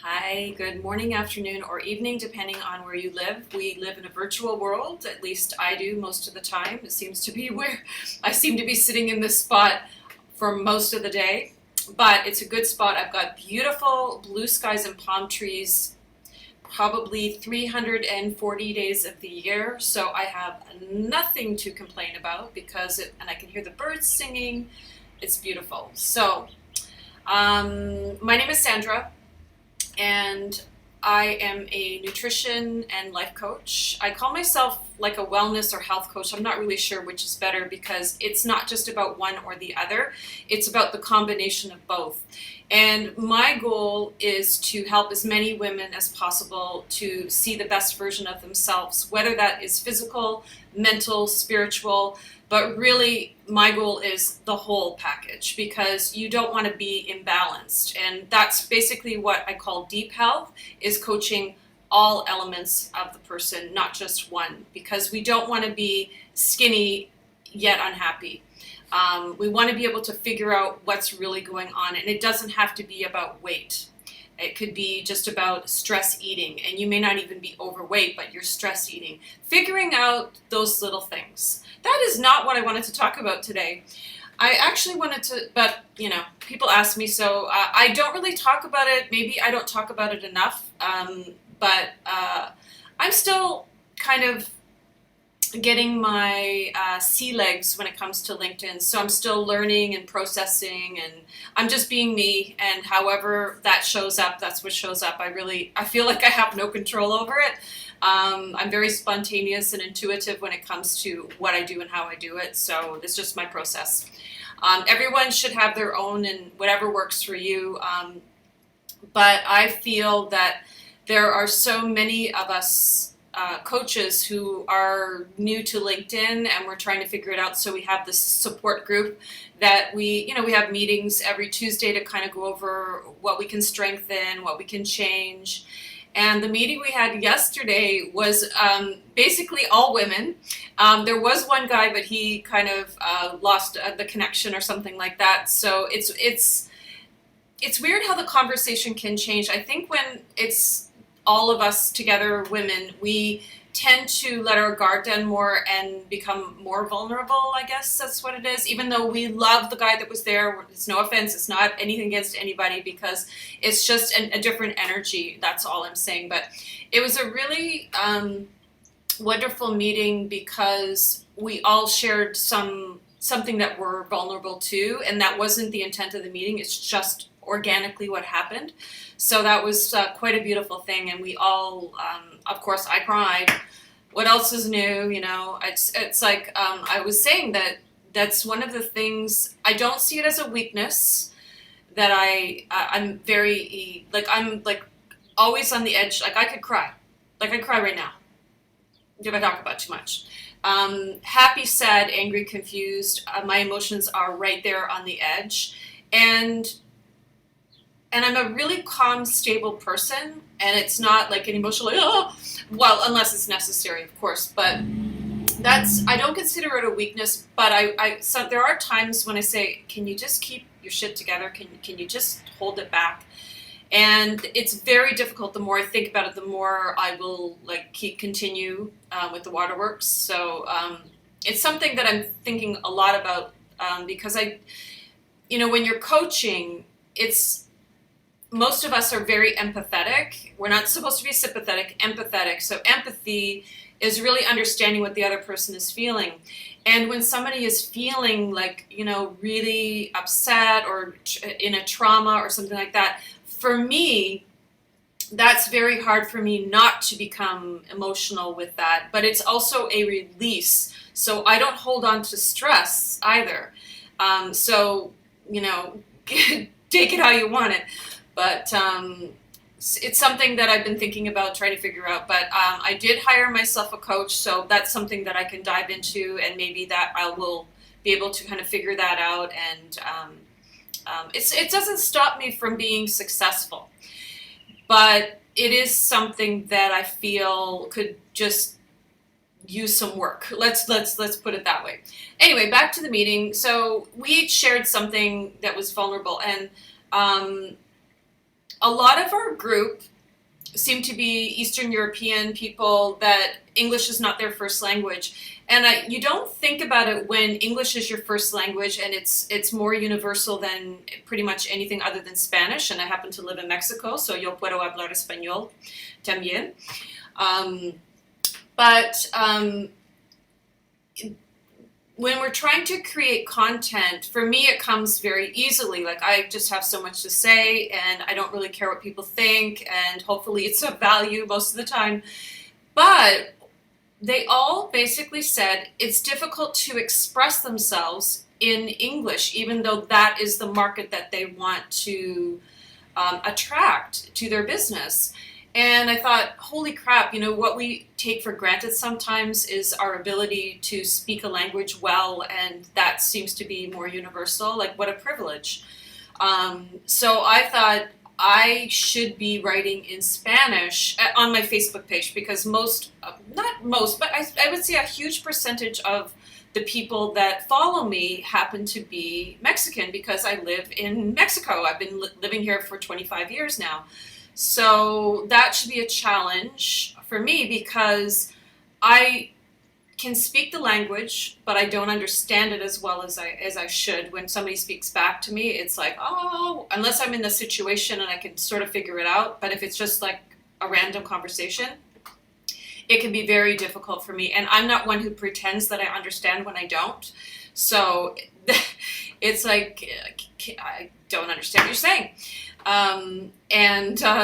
Hi, good morning, afternoon, or evening, depending on where you live. We live in a virtual world, at least I do most of the time. It seems to be where I seem to be sitting in this spot for most of the day. But it's a good spot. I've got beautiful blue skies and palm trees probably 340 days of the year. So I have nothing to complain about and I can hear the birds singing. It's beautiful. My name is Sandra and I am a nutrition and life coach. I call myself like a wellness or health coach. I'm not really sure which is better because it's not just about one or the other, it's about the combination of both. And my goal is to help as many women as possible to see the best version of themselves, whether that is physical, mental, spiritual, but really, my goal is the whole package because you don't want to be imbalanced. And that's basically what I call deep health is coaching all elements of the person, not just one, because we don't want to be skinny yet unhappy. We want to be able to figure out what's really going on, and it doesn't have to be about weight. It could be just about stress eating, and you may not even be overweight, but you're stress eating. Figuring out those little things. That is not what I wanted to talk about today. I actually wanted to, but people ask me, so I don't really talk about it. Maybe I don't talk about it enough, but I'm still kind of getting my sea legs when it comes to LinkedIn. So I'm still learning and processing, and I'm just being me. And however that shows up, that's what shows up. I feel like I have no control over it. I'm very spontaneous and intuitive when it comes to what I do and how I do it. So it's just my process. Everyone should have their own and whatever works for you. But I feel that there are so many of us coaches who are new to LinkedIn and we're trying to figure it out. So we have this support group that we have meetings every Tuesday to kind of go over what we can strengthen, what we can change. And the meeting we had yesterday was basically all women. There was one guy, but he kind of lost the connection or something like that. So it's weird how the conversation can change. I think when it's all of us together, women, we tend to let our guard down more and become more vulnerable, I guess that's what it is. Even though we love the guy that was there, it's no offense, it's not anything against anybody because it's just a different energy, that's all I'm saying. But it was a really wonderful meeting because we all shared something that we're vulnerable to, and that wasn't the intent of the meeting, it's just organically what happened. So that was quite a beautiful thing, and we all, of course, I cried. What else is new? It's like I was saying that's one of the things. I don't see it as a weakness. That I'm very I'm like always on the edge. Like I could cry, like I cry right now if I talk about too much. Happy, sad, angry, confused. My emotions are right there on the edge, and I'm a really calm, stable person, and it's not like an emotional, like, oh, well, unless it's necessary, of course. But I don't consider it a weakness. But so there are times when I say, can you just keep your shit together? Can you just hold it back? And it's very difficult. The more I think about it, the more I will continue with the waterworks. So it's something that I'm thinking a lot about because when you're coaching, most of us are very empathetic. We're not supposed to be sympathetic, empathetic. So empathy is really understanding what the other person is feeling. And when somebody is feeling really upset or in a trauma or something like that, for me, that's very hard for me not to become emotional with that. But it's also a release. So I don't hold on to stress either. So, take it how you want it. But it's something that I've been thinking about trying to figure out. But I did hire myself a coach, so that's something that I can dive into, and maybe that I will be able to kind of figure that out. And it doesn't stop me from being successful, but it is something that I feel could just use some work. Let's put it that way. Anyway, back to the meeting. So we each shared something that was vulnerable, and a lot of our group seem to be Eastern European people that English is not their first language. And you don't think about it when English is your first language and it's more universal than pretty much anything other than Spanish. And I happen to live in Mexico, so yo puedo hablar español también. But when we're trying to create content, for me it comes very easily. Like, I just have so much to say and I don't really care what people think, and hopefully it's of value most of the time. But they all basically said it's difficult to express themselves in English, even though that is the market that they want to attract to their business. And I thought, holy crap, what we take for granted sometimes is our ability to speak a language well, and that seems to be more universal. Like, what a privilege. So I thought I should be writing in Spanish on my Facebook page, because not most, but I would say a huge percentage of the people that follow me happen to be Mexican, because I live in Mexico. I've been living here for 25 years now. So that should be a challenge for me, because I can speak the language, but I don't understand it as well as I should. When somebody speaks back to me, it's like, oh, unless I'm in the situation and I can sort of figure it out. But if it's just like a random conversation, it can be very difficult for me. And I'm not one who pretends that I understand when I don't. So it's like, I don't understand what you're saying.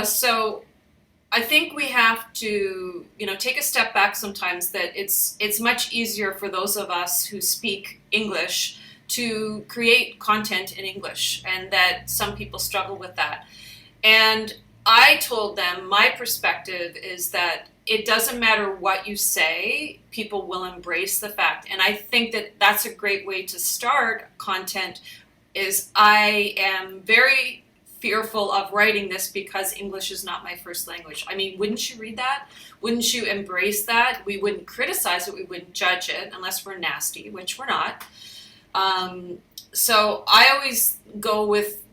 So I think we have to, take a step back sometimes, that it's much easier for those of us who speak English to create content in English, and that some people struggle with that. And I told them my perspective is that it doesn't matter what you say, people will embrace the fact. And I think that that's a great way to start content. Is I am very fearful of writing this because English is not my first language. I mean, wouldn't you read that? Wouldn't you embrace that? We wouldn't criticize it, we wouldn't judge it, unless we're nasty, which we're not. So I always go with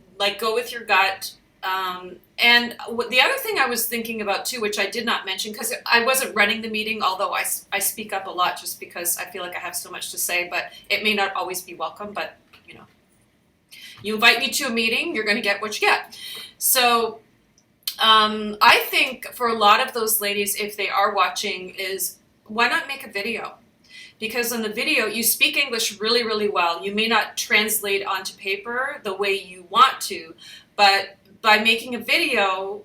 your gut. And the other thing I was thinking about too, which I did not mention, because I wasn't running the meeting, although I speak up a lot just because I feel like I have so much to say, but it may not always be welcome, but you invite me to a meeting, you're going to get what you get. So I think for a lot of those ladies, if they are watching, is why not make a video? Because in the video, you speak English really, really well. You may not translate onto paper the way you want to, but by making a video,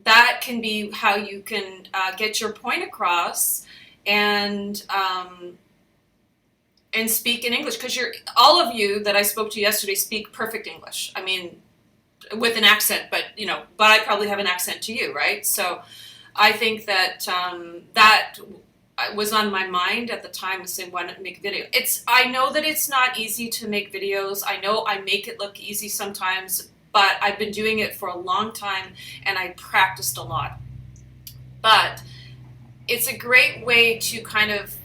that can be how you can get your point across and speak in English, because all of you that I spoke to yesterday speak perfect English. I mean, with an accent, but I probably have an accent to you, right? So I think that that was on my mind at the time to say, why not make a video? I know that it's not easy to make videos. I know I make it look easy sometimes, but I've been doing it for a long time and I practiced a lot. But it's a great way to kind of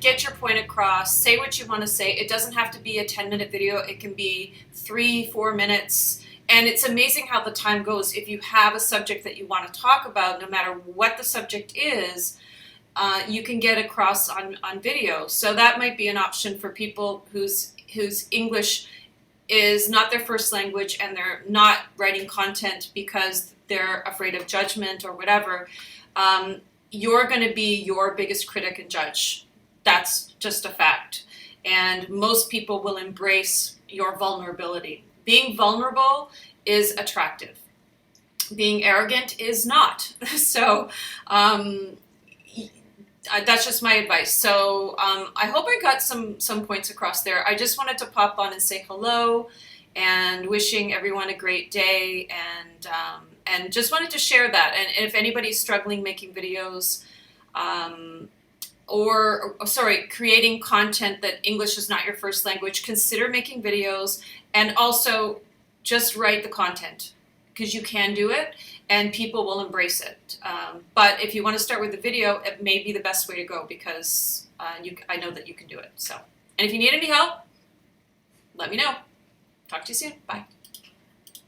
get your point across, say what you want to say. It doesn't have to be a 10-minute video. It can be 3-4 minutes. And it's amazing how the time goes. If you have a subject that you want to talk about, no matter what the subject is, you can get across on video. So that might be an option for people whose English is not their first language and they're not writing content because they're afraid of judgment or whatever. You're going to be your biggest critic and judge. That's just a fact. And most people will embrace your vulnerability. Being vulnerable is attractive. Being arrogant is not. So that's just my advice. So I hope I got some points across there. I just wanted to pop on and say hello and wishing everyone a great day, and just wanted to share that. And if anybody's struggling making videos, creating content that English is not your first language, consider making videos, and also just write the content, because you can do it and people will embrace it. But if you want to start with the video, it may be the best way to go, because I know that you can do it. So, and if you need any help, let me know. Talk to you soon. Bye.